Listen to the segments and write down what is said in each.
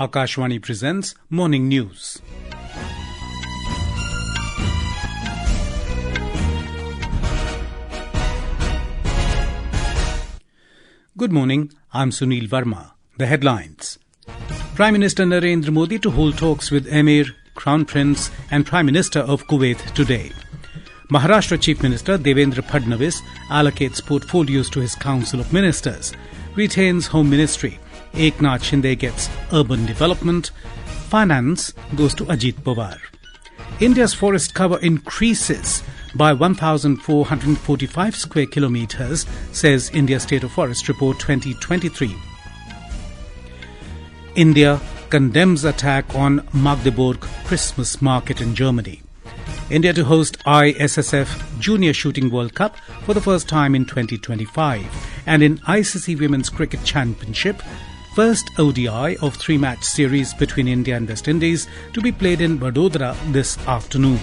Akashvani presents Morning News. Good morning, I'm Sunil Verma. The headlines. Prime Minister Narendra Modi to hold talks with Emir, Crown Prince and Prime Minister of Kuwait today. Maharashtra Chief Minister Devendra Fadnavis allocates portfolios to his Council of Ministers, retains Home Ministry. Eknath Shinde gets urban development. Finance goes to Ajit Pawar. India's forest cover increases by 1,445 square kilometres, says India State of Forest Report 2023. India condemns attack on Magdeburg Christmas market in Germany. India to host ISSF Junior Shooting World Cup for the first time in 2025. And in ICC Women's Cricket Championship, first ODI of three-match series between India and West Indies to be played in Vadodara this afternoon.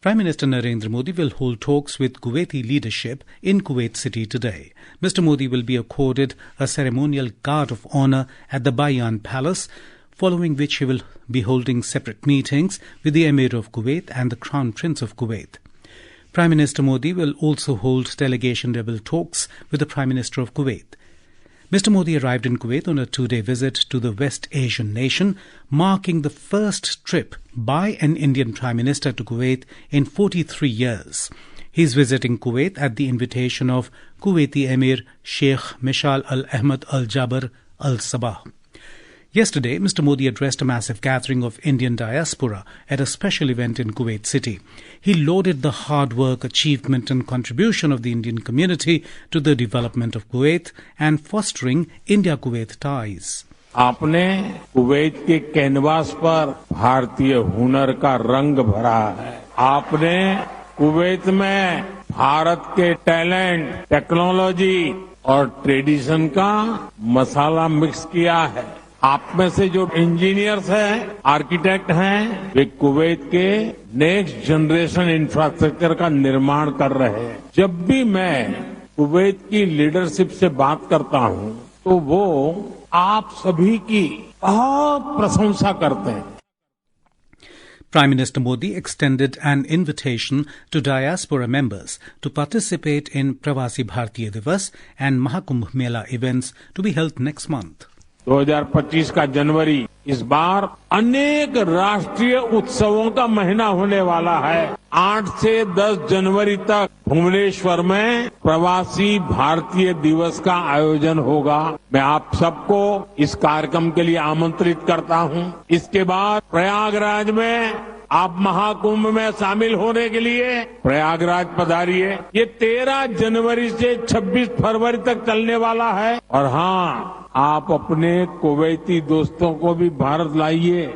Prime Minister Narendra Modi will hold talks with Kuwaiti leadership in Kuwait City today. Mr. Modi will be accorded a ceremonial guard of honour at the Bayan Palace, following which he will be holding separate meetings with the Emir of Kuwait and the Crown Prince of Kuwait. Prime Minister Modi will also hold delegation-level talks with the Prime Minister of Kuwait. Mr. Modi arrived in Kuwait on a two-day visit to the West Asian nation, marking the first trip by an Indian Prime Minister to Kuwait in 43 years. He is visiting Kuwait at the invitation of Kuwaiti Emir Sheikh Mishal Al-Ahmad Al-Jaber Al-Sabah. Yesterday, Mr. Modi addressed a massive gathering of Indian diaspora at a special event in Kuwait City. He lauded the hard work, achievement and contribution of the Indian community to the development of Kuwait and fostering India-Kuwait ties. आपने Kuwait के canvas पर भारतीय हुनर का रंग भरा है। आपने कुवैत में भारत के टैलेंट, टेक्नोलॉजी और ट्रेडिशन का मसाला मिक्स किया है। आप में से जो इंजीनियर्स हैं, आर्किटेक्ट हैं, वे कुवैत के नेक्स्ट जनरेशन इंफ्रास्ट्रक्चर का निर्माण कर रहे हैं। जब भी मैं कुवैत की लीडरशिप से बात करता हूं, तो वो आप सभी की बहुत प्रशंसा करते हैं। Prime Minister Modi extended an invitation to diaspora members to participate in Pravasi Bharatiya Divas and Mahakumbh Mela events to be held next month. 2025 का जनवरी इस बार अनेक राष्ट्रीय उत्सवों का महीना होने वाला है। 8 से 10 जनवरी तक भुवनेश्वर में प्रवासी भारतीय दिवस का आयोजन होगा। मैं आप सबको इस कार्यक्रम के लिए आमंत्रित करता हूं। इसके बाद प्रयागराज में आप महाकुंभ में शामिल होने के लिए प्रयागराज पधारिए। ये 13 जनवरी से 26 फरवरी तक चलने वाला है। और हाँ, आप अपने कुवैती दोस्तों को भी भारत लाइए।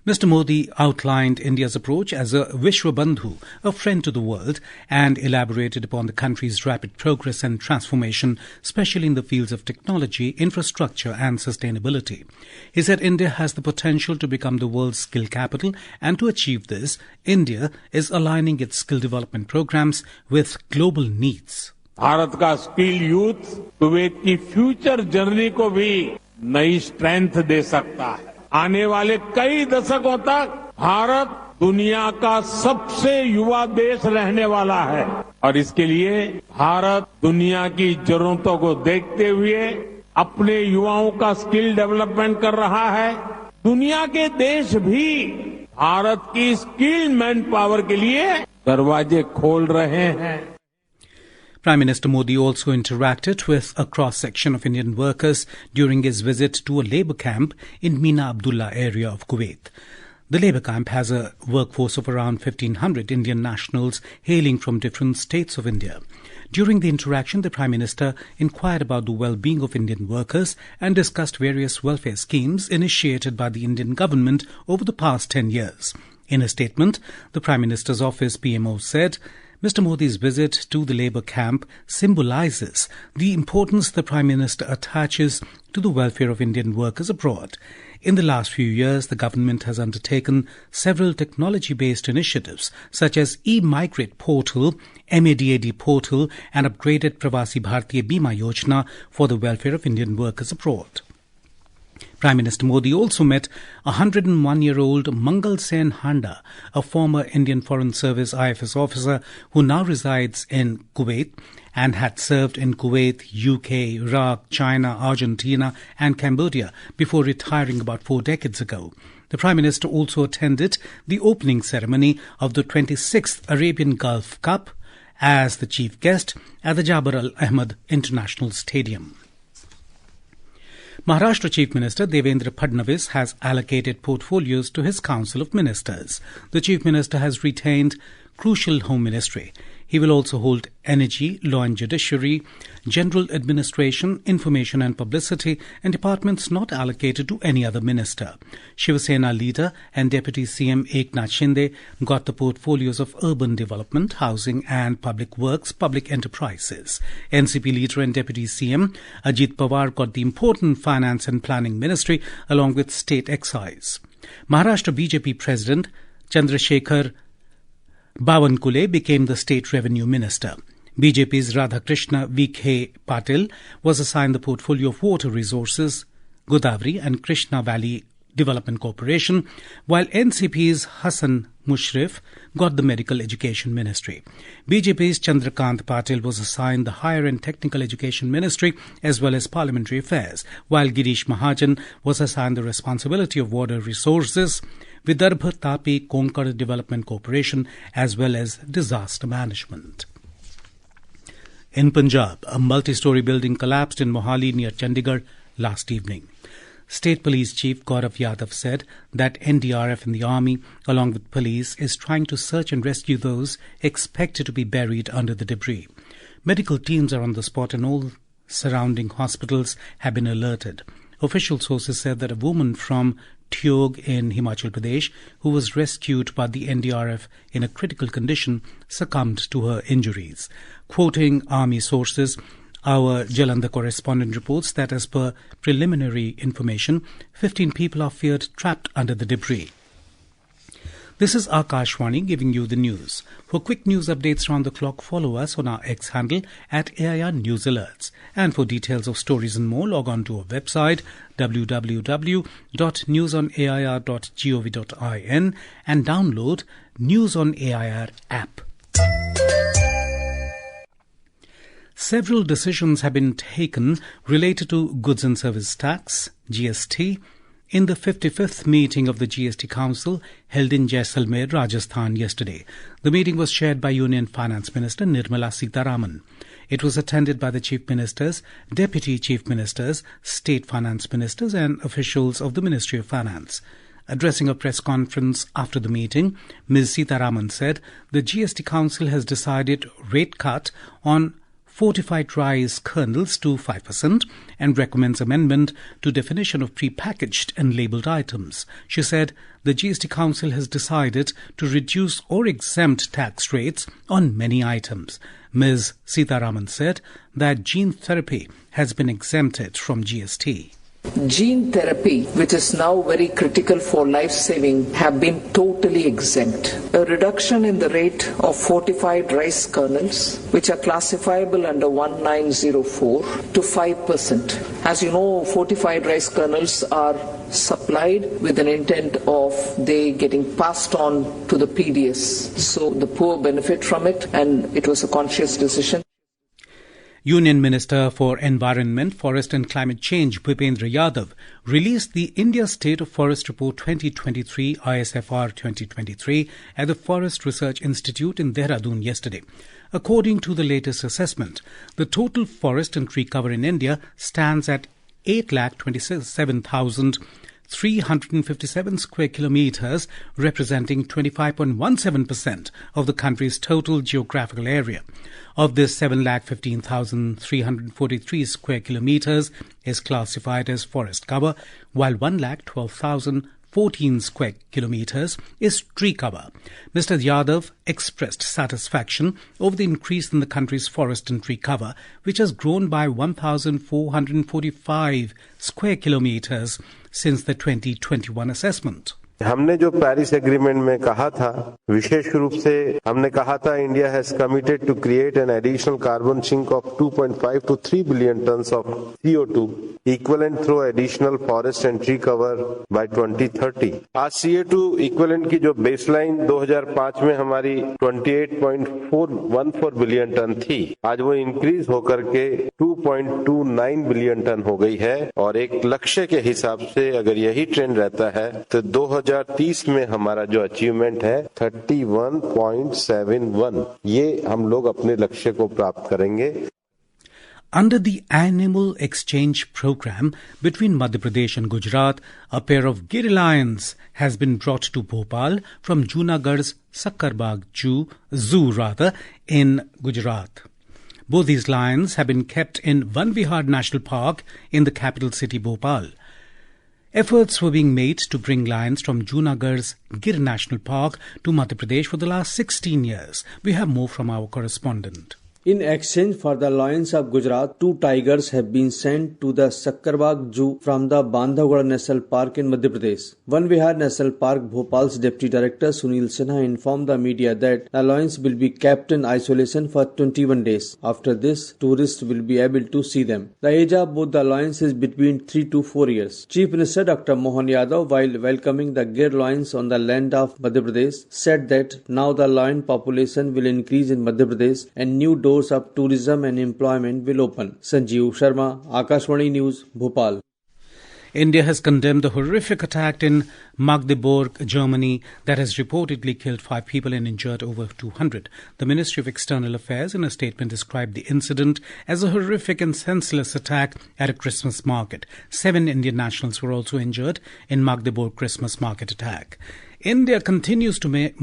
Mr. Modi outlined India's approach as a Vishwabandhu, a friend to the world, and elaborated upon the country's rapid progress and transformation, especially in the fields of technology, infrastructure and sustainability. He said India has the potential to become the world's skill capital, and to achieve this, India is aligning its skill development programs with global needs. Bharat का skill youth Kuwait की future journey को भी नई strength दे सकता है। आने वाले कई दशकों तक भारत दुनिया का सबसे युवा देश रहने वाला है और इसके लिए भारत दुनिया की जरूरतों को देखते हुए अपने युवाओं का स्किल डेवलपमेंट कर रहा है। दुनिया के देश भी भारत की स्किल मैन पावर के लिए दरवाजे खोल रहे हैं। Prime Minister Modi also interacted with a cross-section of Indian workers during his visit to a labour camp in Mina Abdullah area of Kuwait. The labour camp has a workforce of around 1,500 Indian nationals hailing from different states of India. During the interaction, the Prime Minister inquired about the well-being of Indian workers and discussed various welfare schemes initiated by the Indian government over the past 10 years. In a statement, the Prime Minister's office, PMO, said Mr. Modi's visit to the labour camp symbolises the importance the Prime Minister attaches to the welfare of Indian workers abroad. In the last few years, the government has undertaken several technology-based initiatives such as e-Migrate portal, MADAD portal and upgraded Pravasi Bharatiya Bima Yojana for the welfare of Indian workers abroad. Prime Minister Modi also met 101-year-old Mangal Sen Handa, a former Indian Foreign Service IFS officer who now resides in Kuwait and had served in Kuwait, UK, Iraq, China, Argentina and Cambodia before retiring about 4 decades ago. The Prime Minister also attended the opening ceremony of the 26th Arabian Gulf Cup as the chief guest at the Jabir Al Ahmed International Stadium. Maharashtra Chief Minister Devendra Fadnavis has allocated portfolios to his Council of Ministers. The Chief Minister has retained crucial Home Ministry. He will also hold Energy, Law and Judiciary, General Administration, Information and Publicity and departments not allocated to any other minister. Shiv Sena leader and Deputy CM Eknath Shinde got the portfolios of Urban Development, Housing and Public Works, Public Enterprises. NCP leader and Deputy CM Ajit Pawar got the important Finance and Planning Ministry along with State Excise. Maharashtra BJP President Chandrasekhar Bawankule became the State Revenue Minister. BJP's Radhakrishna V.K. Patil was assigned the portfolio of Water Resources, Godavari and Krishna Valley Development Corporation, while NCP's Hassan Mushrif got the Medical Education Ministry. BJP's Chandrakant Patil was assigned the Higher and Technical Education Ministry as well as Parliamentary Affairs, while Girish Mahajan was assigned the responsibility of Water Resources, Vidarbha Tapi Konkar Development Corporation as well as Disaster Management. In Punjab, a multi-story building collapsed in Mohali near Chandigarh last evening. State Police Chief Gaurav Yadav said that NDRF and the Army, along with police, is trying to search and rescue those expected to be buried under the debris. Medical teams are on the spot and all surrounding hospitals have been alerted. Official sources said that a woman from Thiog in Himachal Pradesh, who was rescued by the NDRF in a critical condition, succumbed to her injuries. Quoting Army sources, our Jalandhar correspondent reports that as per preliminary information, 15 people are feared trapped under the debris. This is Akashwani giving you the news. For quick news updates around the clock, follow us on our X handle at AIR News Alerts. And for details of stories and more, log on to our website www.newsonair.gov.in and download News on AIR app. Several decisions have been taken related to goods and service tax, GST, in the 55th meeting of the GST Council held in Jaisalmer, Rajasthan yesterday. The meeting was chaired by Union Finance Minister Nirmala Sitharaman. It was attended by the Chief Ministers, Deputy Chief Ministers, State Finance Ministers and officials of the Ministry of Finance. Addressing a press conference after the meeting, Ms. Sitharaman said the GST Council has decided rate cut on fortified rice kernels to 5% and recommends amendment to definition of pre-packaged and labelled items. She said the GST Council has decided to reduce or exempt tax rates on many items. Ms. Sitharaman said that gene therapy has been exempted from GST. Gene therapy, which is now very critical for life-saving, have been totally exempt. A reduction in the rate of fortified rice kernels, which are classifiable under 1904, to 5%. As you know, fortified rice kernels are supplied with an intent of they getting passed on to the PDS. So the poor benefit from it, and it was a conscious decision. Union Minister for Environment, Forest and Climate Change, Bhupendra Yadav, released the India State of Forest Report 2023, ISSF 2023, at the Forest Research Institute in Dehradun yesterday. According to the latest assessment, the total forest and tree cover in India stands at 8,27,357 square kilometres, representing 25.17% of the country's total geographical area. Of this, 7,15,343 square kilometres is classified as forest cover, while 1,12,500 14 square kilometres is tree cover. Mr. Yadav expressed satisfaction over the increase in the country's forest and tree cover, which has grown by 1,445 square kilometres since the 2021 assessment. हमने जो Paris agreement में कहा था, विशेष रूप से हमने कहा था India has committed to create an additional carbon sink of 2.5 to 3 billion tons of CO2 equivalent through additional forest and tree cover by 2030। आज CO2 इक्विवेलेंट की जो बेसलाइन 2005 में हमारी 28.414 बिलियन टन थी, आज वो इंक्रीज होकर के 2.29 बिलियन टन हो गई है। और एक लक्ष्य के हिसाब से अगर यही ट्रेंड रहता है तो 2030 में हमारा जो अचीवमेंट है 31.71, ये हम लोग अपने लक्ष्य को प्राप्त करेंगे। Under the Animal Exchange Program between Madhya Pradesh and Gujarat, a pair of gir lions has been brought to Bhopal from Junagadh's Sakkarbagh Zoo in Gujarat. Both these lions have been kept in Van Vihar National Park in the capital city Bhopal. Efforts were being made to bring lions from Junagadh's Gir National Park to Madhya Pradesh for the last 16 years. We have more from our correspondent. In exchange for the lions of Gujarat, 2 tigers have been sent to the Sakkarbagh Zoo from the Bandhavgarh National Park in Madhya Pradesh. Van Vihar National Park Bhopal's Deputy Director Sunil Sinha informed the media that the lions will be kept in isolation for 21 days. After this, tourists will be able to see them. The age of both the lions is between 3 to 4 years. Chief Minister Dr. Mohan Yadav, while welcoming the gir lions on the land of Madhya Pradesh, said that now the lion population will increase in Madhya Pradesh and new doors of tourism and employment will open. Sanjeev Sharma, Akashvani News, Bhopal. India has condemned the horrific attack in Magdeburg, Germany, that has reportedly killed 5 people and injured over 200. The Ministry of External Affairs in a statement described the incident as a horrific and senseless attack at a Christmas market. 7 Indian nationals were also injured in Magdeburg Christmas market attack. India continues to make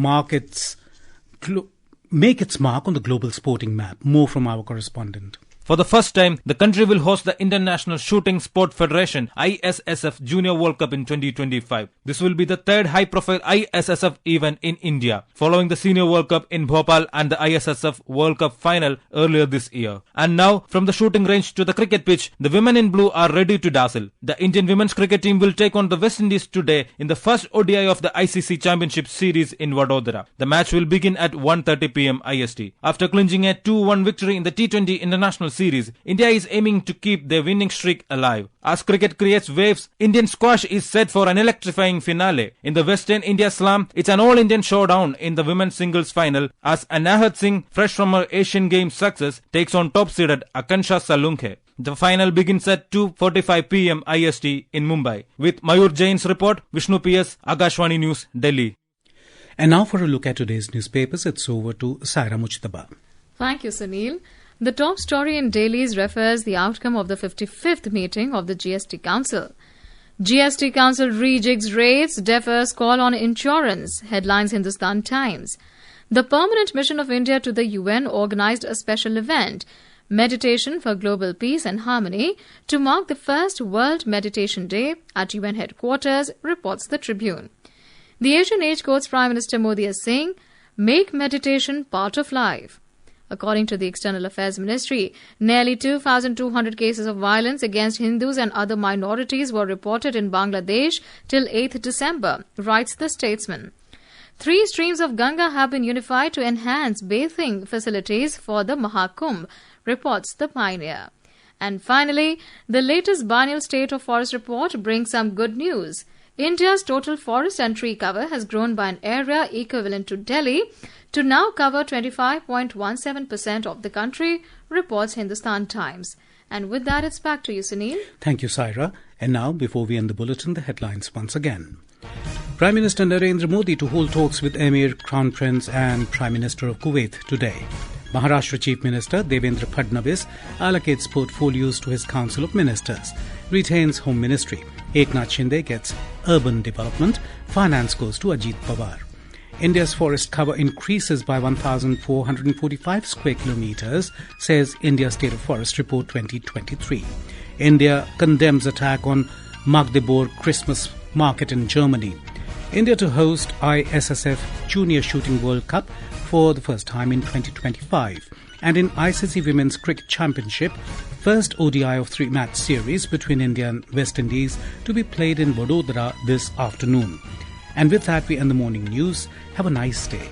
its mark on the global sporting map. More from our correspondent. For the first time, the country will host the International Shooting Sport Federation ISSF Junior World Cup in 2025. This will be the third high-profile ISSF event in India, following the Senior World Cup in Bhopal and the ISSF World Cup final earlier this year. And now, from the shooting range to the cricket pitch, the women in blue are ready to dazzle. The Indian women's cricket team will take on the West Indies today in the first ODI of the ICC Championship Series in Vadodara. The match will begin at 1:30 p.m. IST. After clinching a 2-1 victory in the T20 International Series, India is aiming to keep their winning streak alive. As cricket creates waves, Indian squash is set for an electrifying finale. In the Western India Slam, it's an all-Indian showdown in the women's singles final as Anahat Singh, fresh from her Asian Games success, takes on top-seeded Akansha Salunke. The final begins at 2:45 p.m. IST in Mumbai. With Mayur Jain's report, Vishnu PS, Akashvani News, Delhi. And now for a look at today's newspapers, it's over to Saira Mujtaba. Thank you, Sunil. The top story in dailies refers the outcome of the 55th meeting of the GST Council. GST Council rejigs rates, defers call on insurance. Headlines Hindustan Times. The Permanent Mission of India to the UN organized a special event, Meditation for Global Peace and Harmony, to mark the first World Meditation Day at UN headquarters, reports the Tribune. The Asian Age quotes Prime Minister Modi as saying, "Make meditation part of life." According to the External Affairs Ministry, nearly 2,200 cases of violence against Hindus and other minorities were reported in Bangladesh till 8th December, writes the statesman. 3 streams of Ganga have been unified to enhance bathing facilities for the Mahakumbh, reports the Pioneer. And finally, the latest biennial State of Forest report brings some good news. India's total forest and tree cover has grown by an area equivalent to Delhi to now cover 25.17% of the country, reports Hindustan Times. And with that, it's back to you, Sunil. Thank you, Saira. And now, before we end the bulletin, the headlines once again. Prime Minister Narendra Modi to hold talks with Emir, Crown Prince and Prime Minister of Kuwait today. Maharashtra Chief Minister Devendra Fadnavis allocates portfolios to his Council of Ministers, retains Home Ministry. Eknath Shinde gets Urban Development, Finance goes to Ajit Pawar. India's forest cover increases by 1,445 square kilometres, says India State of Forest Report 2023. India condemns attack on Magdeburg Christmas market in Germany. India to host ISSF Junior Shooting World Cup for the first time in 2025. And in ICC Women's Cricket Championship, first ODI of 3-match series between India and West Indies to be played in Vadodara this afternoon. And with that, we end the morning news. Have a nice day.